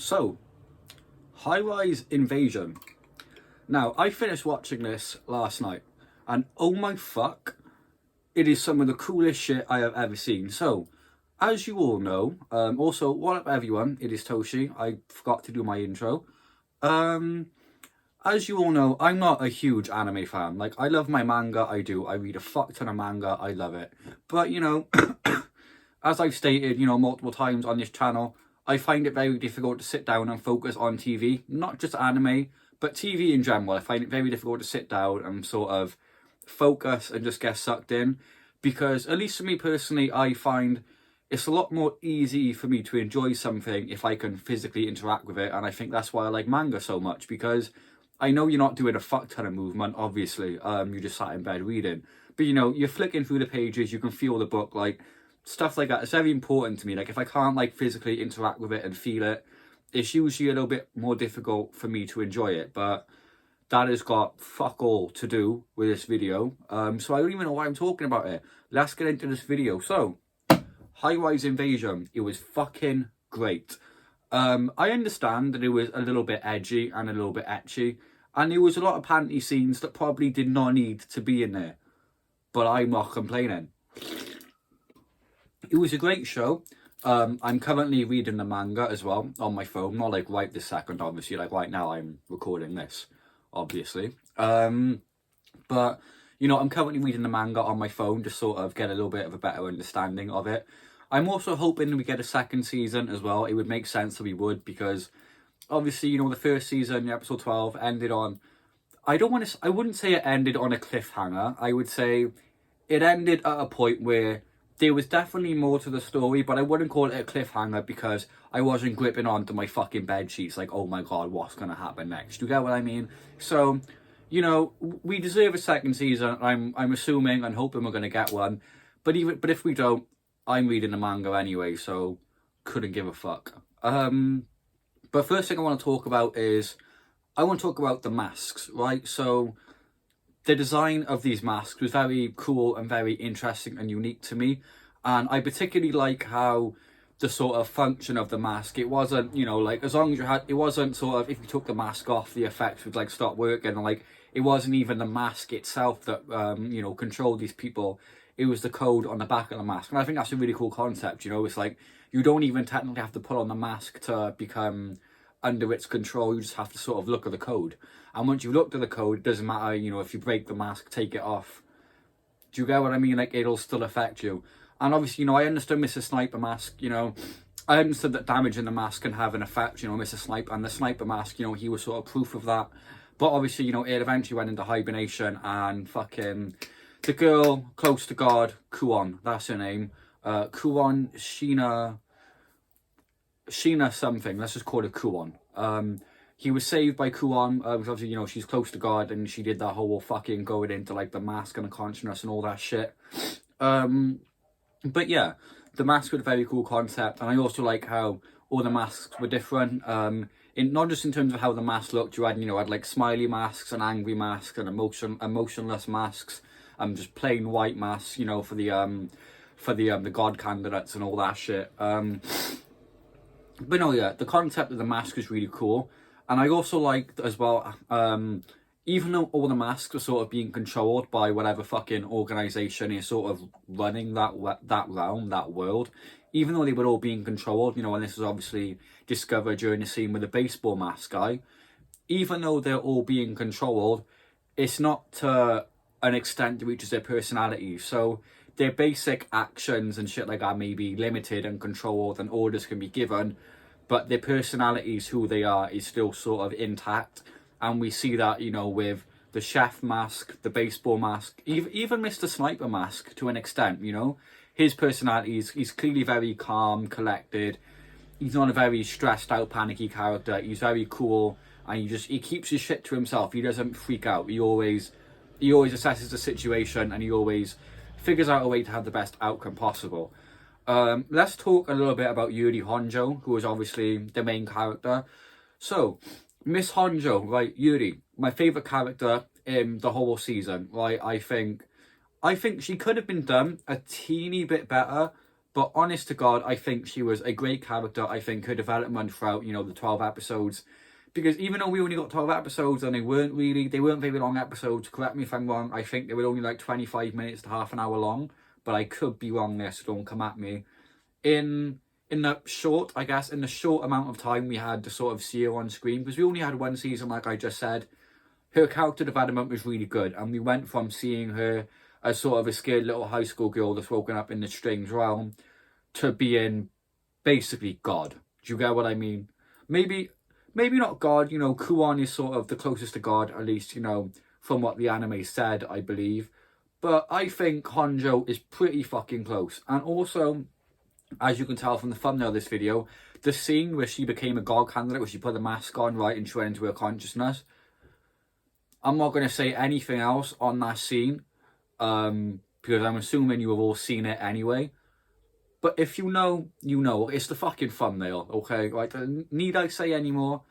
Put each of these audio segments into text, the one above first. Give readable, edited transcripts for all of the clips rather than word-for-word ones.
So, High-Rise Invasion. Now, I finished watching this last night, and oh my fuck, it is some of the coolest shit I have ever seen. So, as you all know, also, what up everyone, it is Toshi. I forgot to do my intro. As you all know, I'm not a huge anime fan. Like, I love my manga, I do. I read a fuck ton of manga, I love it. But, you know, as I've stated, you know, multiple times on this channel, I find it very difficult to sit down and focus on TV. Not just anime, but TV in general. I find it very difficult to sit down and sort of focus and just get sucked in. Because, at least for me personally, I find it's a lot more easy for me to enjoy something if I can physically interact with it. And I think that's why I like manga so much, because I know you're not doing a fuck ton of movement, obviously. You just sat in bed reading. But, you know, you're flicking through the pages, you can feel the book, like, stuff like that. It's very important to me. Like, if I can't, like, physically interact with it and feel it, it's usually a little bit more difficult for me to enjoy it. But that has got fuck all to do with this video. So I don't even know why I'm talking about it. Let's get into this video. So, High-Rise Invasion. It was fucking great. I understand that it was a little bit edgy and a little bit ecchi, and there was a lot of panty scenes that probably did not need to be in there, but I'm not complaining. It was a great show. I'm currently reading the manga as well on my phone, not like right this second, obviously, like right now I'm recording this, obviously. But, you know, I'm currently reading the manga on my phone to sort of get a little bit of a better understanding of it. I'm also hoping we get a second season as well. It would make sense that we would, because obviously, you know, the first season, episode 12, ended on, I wouldn't say it ended on a cliffhanger. I would say it ended at a point where there was definitely more to the story, but I wouldn't call it a cliffhanger because I wasn't gripping onto my fucking bed sheets like, oh my god, what's going to happen next? You get what I mean? So, you know, we deserve a second season. I'm assuming and hoping we're going to get one. But if we don't, I'm reading the manga anyway, so couldn't give a fuck. But first thing I want to talk about is, I want to talk about the masks, right? So, the design of these masks was very cool and very interesting and unique to me. And I particularly like how the sort of function of the mask, it wasn't, you know, like, as long as you had, it wasn't sort of, if you took the mask off, the effects would, like, stop working. And, like, it wasn't even the mask itself that, you know, controlled these people. It was the code on the back of the mask. And I think that's a really cool concept, you know? It's like, you don't even technically have to put on the mask to become under its control. You just have to sort of look at the code. And once you've looked at the code, it doesn't matter, you know, if you break the mask, take it off. Do you get what I mean? Like, it'll still affect you. And obviously, you know, I understood Mr. Sniper mask, you know. I understood that damage in the mask can have an effect, you know, Mr. Sniper. And the Sniper mask, you know, he was sort of proof of that. But obviously, you know, it eventually went into hibernation, and fucking the girl close to God, Kuon, that's her name. Kuon, Sheena something, let's just call her Kuon. He was saved by Kuon, because obviously, you know, she's close to God, and she did that whole fucking going into, like, the mask and the consciousness and all that shit. But yeah, the mask was a very cool concept, and I also like how all the masks were different. Not just in terms of how the mask looked, you had, you know, like smiley masks and angry masks and emotionless masks, just plain white masks, you know, for the God candidates and all that shit. But no, yeah, the concept of the mask is really cool. And I also liked as well, even though all the masks are sort of being controlled by whatever fucking organisation is sort of running that realm, that world, even though they were all being controlled, you know, and this was obviously discovered during the scene with the baseball mask guy, even though they're all being controlled, it's not to an extent that reaches their personality. So their basic actions and shit like that may be limited and controlled, and orders can be given, but their personalities, who they are, is still sort of intact. And we see that, you know, with the chef mask, the baseball mask, even Mr. Sniper mask to an extent, you know. His personality is, he's clearly very calm, collected. He's not a very stressed out, panicky character. He's very cool, and he keeps his shit to himself. He doesn't freak out. He always assesses the situation, and he always figures out a way to have the best outcome possible. Let's talk a little bit about Yuri Honjo, who is obviously the main character. So, Miss Honjo, right, Yuri, my favourite character in the whole season, right? I think she could have been done a teeny bit better, But honest to God, I think she was a great character. I think her development throughout, you know, the 12 episodes, because even though we only got 12 episodes and they weren't very long episodes, correct me if I'm wrong, I think they were only like 25 minutes to half an hour long, but I could be wrong there, so don't come at me. In the short, I guess, in the short amount of time we had to sort of see her on screen, because we only had one season, like I just said, her character development was really good, and we went from seeing her as sort of a scared little high school girl that's woken up in this strange realm to being basically God. Do you get what I mean? Maybe not God, you know, Kuon is sort of the closest to God, at least, you know, from what the anime said, I believe. But I think Honjo is pretty fucking close. And also, as you can tell from the thumbnail of this video, the scene where she became a God candidate, where she put the mask on, right, and she went into her consciousness. I'm not going to say anything else on that scene, because I'm assuming you have all seen it anyway. But if you know, you know. It's the fucking thumbnail, okay? Like, need I say any more?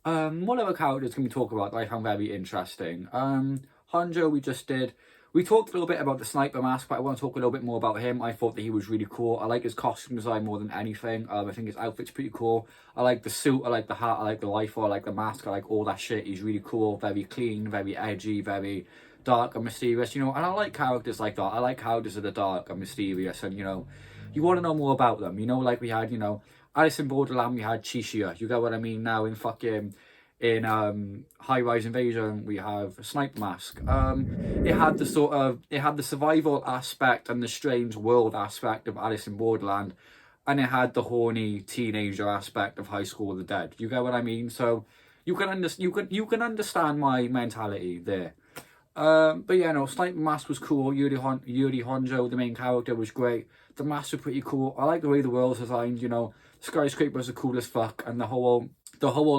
What other characters can we talk about that I found very interesting? Honjo, we just did. We talked a little bit about the sniper mask, but I want to talk a little bit more about him. I thought that he was really cool. I like his costume design more than anything. I think his outfit's pretty cool. I like the suit, I like the hat, I like the rifle, I like the mask, I like all that shit. He's really cool, very clean, very edgy, very dark and mysterious, you know. And I like characters like that. I like characters that are dark and mysterious, and, you know, you want to know more about them. You know, like we had, you know, Alice in Borderland, we had Toshiro. You get what I mean? Now in fucking... in High Rise Invasion, we have Sniper Mask. It had the survival aspect and the strange world aspect of Alice in Borderland, and it had the horny teenager aspect of High School of the Dead. You get what I mean? So you can understand my mentality there. But yeah, no, Sniper Mask was cool. Yuri Honjo, the main character, was great. The masks were pretty cool. I like the way the world's designed. You know, skyscrapers are cool as fuck, and the whole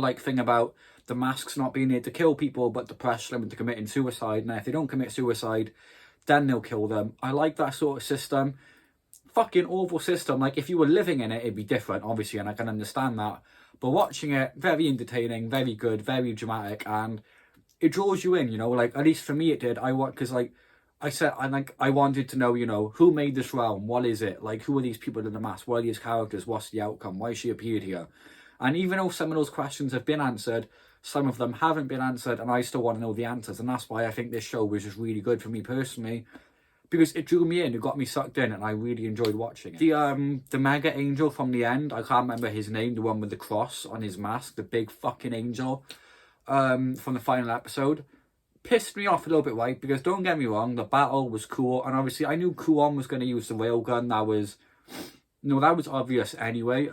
like thing about the masks not being able to kill people, but to pressure them into committing suicide. And if they don't commit suicide, then they'll kill them. I like that sort of system. Fucking awful system. Like, if you were living in it, it'd be different, obviously, and I can understand that. But watching it, very entertaining, very good, very dramatic, and it draws you in, you know. Like, at least for me it did. Because like I said, I wanted to know, you know, who made this realm? What is it? Like, who are these people in the mask? What are these characters? What's the outcome? Why she appeared here? And even though some of those questions have been answered, some of them haven't been answered, and I still want to know the answers. And that's why I think this show was just really good for me personally, because it drew me in, it got me sucked in, and I really enjoyed watching it. The mega angel from the end, I can't remember his name, the one with the cross on his mask, the big fucking angel, from the final episode, pissed me off a little bit, right? Because don't get me wrong, the battle was cool, and obviously I knew Kuon was going to use the railgun. That was obvious anyway.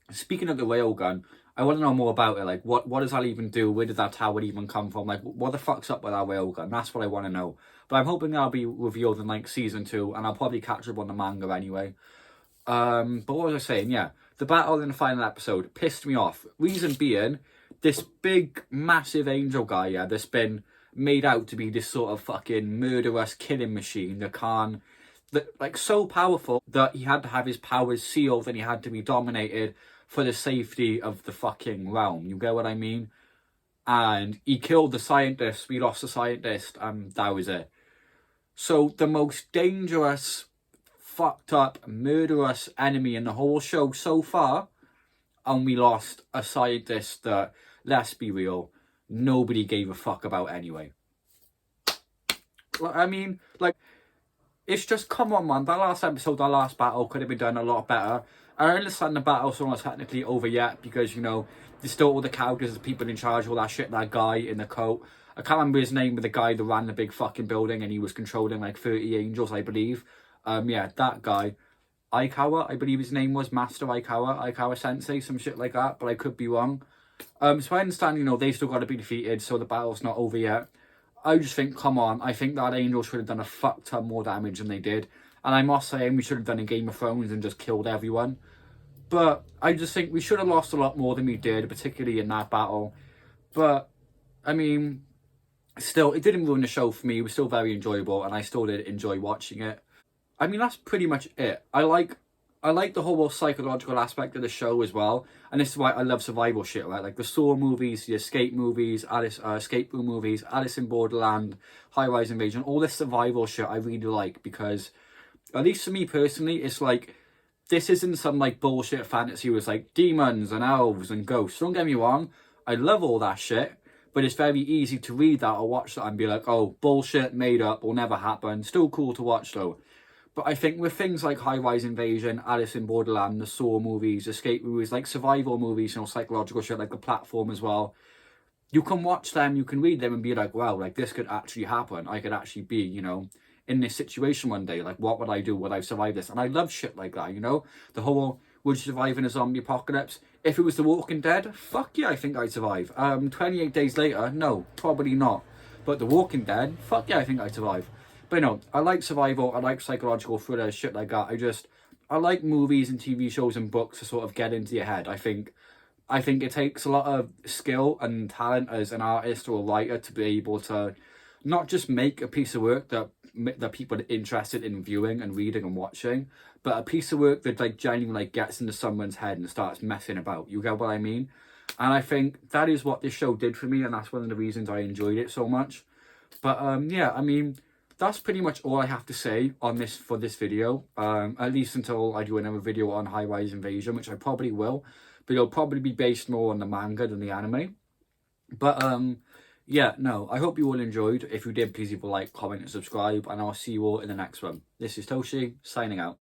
Speaking of the railgun, I want to know more about it. Like, what does that even do? Where did that tower even come from? Like, what the fuck's up with that railgun? That's what I want to know. But I'm hoping that'll be revealed in, like, season 2, and I'll probably catch up on the manga anyway. But what was I saying? Yeah, the battle in the final episode pissed me off. Reason being, this big, massive angel guy, yeah, that's been made out to be this sort of fucking murderous killing machine like, so powerful that he had to have his powers sealed and he had to be dominated for the safety of the fucking realm. You get what I mean? And he killed the scientist. We lost the scientist, and that was it. So the most dangerous, fucked up, murderous enemy in the whole show so far, and we lost a scientist that, let's be real, nobody gave a fuck about anyway. I mean, like, it's just, come on, man. That last episode, that last battle could have been done a lot better. I understand the battle's not technically over yet, because, you know, there's still all the characters, the people in charge, all that shit, that guy in the coat. I can't remember his name, but the guy that ran the big fucking building and he was controlling like 30 angels, I believe. Yeah, that guy. Aikawa, I believe his name was, Master Aikawa Sensei, some shit like that, but I could be wrong. So I understand, you know, they've still got to be defeated, so the battle's not over yet. I just think, come on, I think that angel should have done a fuck ton more damage than they did. And I'm not saying we should have done a Game of Thrones and just killed everyone. But I just think we should have lost a lot more than we did, particularly in that battle. But, I mean, still, it didn't ruin the show for me. It was still very enjoyable, and I still did enjoy watching it. I mean, that's pretty much it. I like the whole psychological aspect of the show as well. And this is why I love survival shit, right? Like the Saw movies, the Escape movies, Escape Room movies, Alice in Borderland, High Rise Invasion, all this survival shit I really like, because at least for me personally, it's like, this isn't some like bullshit fantasy with like demons and elves and ghosts. Don't get me wrong, I love all that shit, but it's very easy to read that or watch that and be like, oh, bullshit, made up, will never happen. Still cool to watch though. But I think with things like High Rise Invasion, Alice in Borderland, the Saw movies, escape movies, like survival movies, you know, psychological shit like The Platform as well, you can watch them, you can read them and be like, wow, like this could actually happen. I could actually be, you know, in this situation one day. Like, what would I do? Would I survive this? And I love shit like that, you know? The whole, would you survive in a zombie apocalypse? If it was The Walking Dead, fuck yeah, I think I'd survive. 28 days later, no, probably not. But The Walking Dead, fuck yeah, I think I'd survive. But no, I like survival, I like psychological thrillers, shit like that. I like movies and TV shows and books to sort of get into your head. I think it takes a lot of skill and talent as an artist or a writer to be able to not just make a piece of work that people are interested in viewing and reading and watching, but a piece of work that like genuinely like gets into someone's head and starts messing about. You get what I mean? And I think that is what this show did for me, and that's one of the reasons I enjoyed it so much. But yeah, I mean, that's pretty much all I have to say on this for this video. At least until I do another video on High Rise Invasion, which I probably will, but it'll probably be based more on the manga than the anime. But yeah, no, I hope you all enjoyed. If you did, please leave a like, comment and subscribe, and I'll see you all in the next one. This is Toshi, signing out.